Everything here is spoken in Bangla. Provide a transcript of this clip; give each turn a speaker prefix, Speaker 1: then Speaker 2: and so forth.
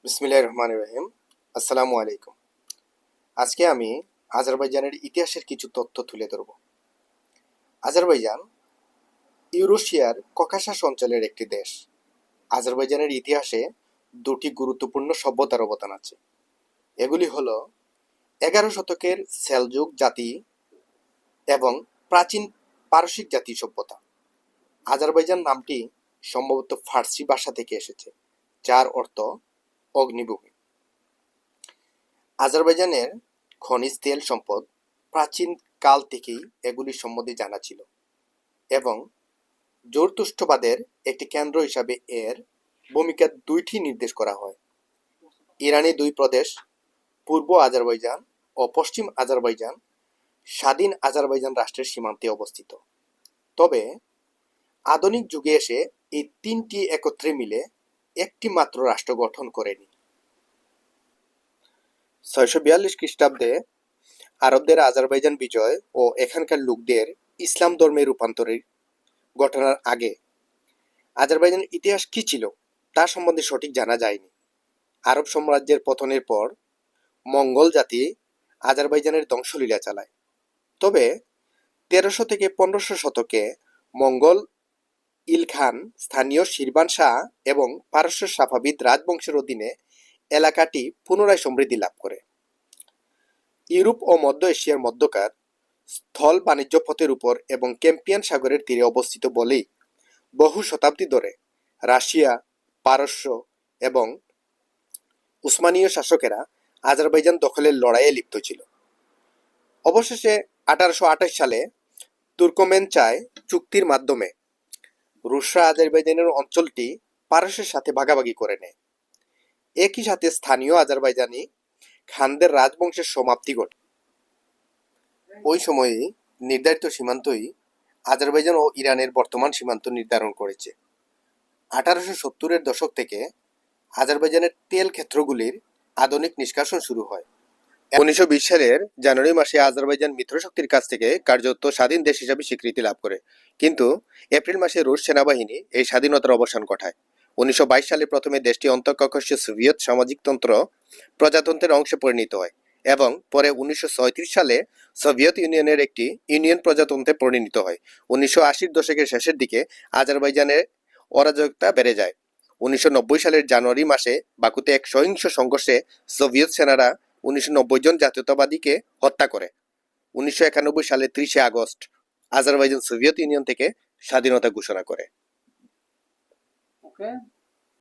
Speaker 1: বিসমিল্লাহির রহমানির রহিম। আসসালামু আলাইকুম। আজকে আমি আজারবাইজানের ইতিহাসের কিছু তথ্য তুলে ধরব। আজারবাইজান ইউরেশিয়ার ককাসাস অঞ্চলের একটি দেশ। আজারবাইজানের ইতিহাসে দুটি গুরুত্বপূর্ণ সভ্যতার অবদান আছে। এগুলি হল 11 শতকের সেলজুক জাতি এবং প্রাচীন পারসিক জাতি সভ্যতা। আজারবাইজান নামটি সম্ভবত ফার্সি ভাষা থেকে এসেছে, যার অর্থ অগ্নিভূমি। আজারবাইজানের খনিজ তেল সম্পদ প্রাচীন কাল থেকেই এগুলির সম্বন্ধে জানা ছিল এবং জোরতুষ্ট্রবাদের একটি কেন্দ্র হিসাবে এর ভূমিকা দুইটি নির্দেশ করা হয়। ইরানি দুই প্রদেশ, পূর্ব আজারবাইজান ও পশ্চিম আজারবাইজান, স্বাধীন আজারবাইজান রাষ্ট্রের সীমান্তে অবস্থিত। তবে আধুনিক যুগে এসে এই তিনটি একত্রে মিলে একটি মাত্র রাষ্ট্র গঠন করেনি। 642 খ্রিস্টাব্দে আরবদের আজারবাইজান বিজয় ও এখানকার লোকদের ইসলাম ধর্মে রূপান্তরের ঘটনার আগে আজারবাইজানের ইতিহাস কি ছিল তা সম্বন্ধে সঠিক জানা যায়নি। আরব সাম্রাজ্যের পতনের পর মঙ্গল জাতি আজারবাইজানের ধ্বংসলীলা চালায়। তবে 1300 থেকে 1500 শতকে মঙ্গল ইলখান স্থানীয় শিরবান শাহ এবং পারস্য সাফাভিদ রাজবংশের অধীনে এলাকাটি পুনরায় সমৃদ্ধি লাভ করে। ইউরোপ ও মধ্য এশিয়ার মধ্যকার স্থল বাণিজ্য পথের উপর এবং ক্যাস্পিয়ান সাগরের তীরে অবস্থিত বলেই বহু শতাব্দী ধরে রাশিয়া, পারস্য এবং উসমানীয় শাসকেরা আজারবাইজান দখলের লড়াইয়ে লিপ্ত ছিল। অবশেষে 1828 সালে তুর্কমেনচাই চুক্তির মাধ্যমে রুশরা আজারবাইজানের অঞ্চলটি পারস্যের সাথে ভাগাভাগি করে নেয়। একই সাথে স্থানীয় আজারবাইজানি খানদের রাজবংশের সমাপ্তি ঘটে। ওই সময়ে নির্ধারিত সীমান্তই আজারবাইজান ও ইরানের বর্তমান সীমান্ত নির্ধারণ করেছে। 1870-এর দশক থেকে আজারবাইজানের তেল ক্ষেত্রগুলির আধুনিক নিষ্কাশন শুরু হয়। 1920 সালের জানুয়ারি মাসে আজারবাইজান মিত্রশক্তির কাছ থেকে কার্যত স্বাধীন দেশ হিসাবে স্বীকৃতি লাভ করে, কিন্তু এপ্রিল মাসে রুশ সেনাবাহিনী এই স্বাধীনতার অবসান ঘটায়। 1922 সালে প্রথমে দেশটি অন্তঃকক্ষীয় সোভিয়েত সামাজিকতন্ত্র প্রজাতন্ত্রের অংশে পরিণত হয় এবং পরে 1937 সালে সোভিয়েত ইউনিয়নের একটি ইউনিয়ন প্রজাতন্ত্রে পরিণত হয়। 1980-র দশকের শেষের দিকে আজারবাইজানের অরাজকতা বেড়ে যায়। 1990 সালের জানুয়ারি মাসে বাকুতে এক সহিংস সংঘর্ষে সোভিয়েত সেনারা 1990 জন জাতীয়তাবাদীকে হত্যা করে। 1991 সালের 30 আগস্ট আজারবাইজান সোভিয়েত ইউনিয়ন থেকে স্বাধীনতা ঘোষণা করে।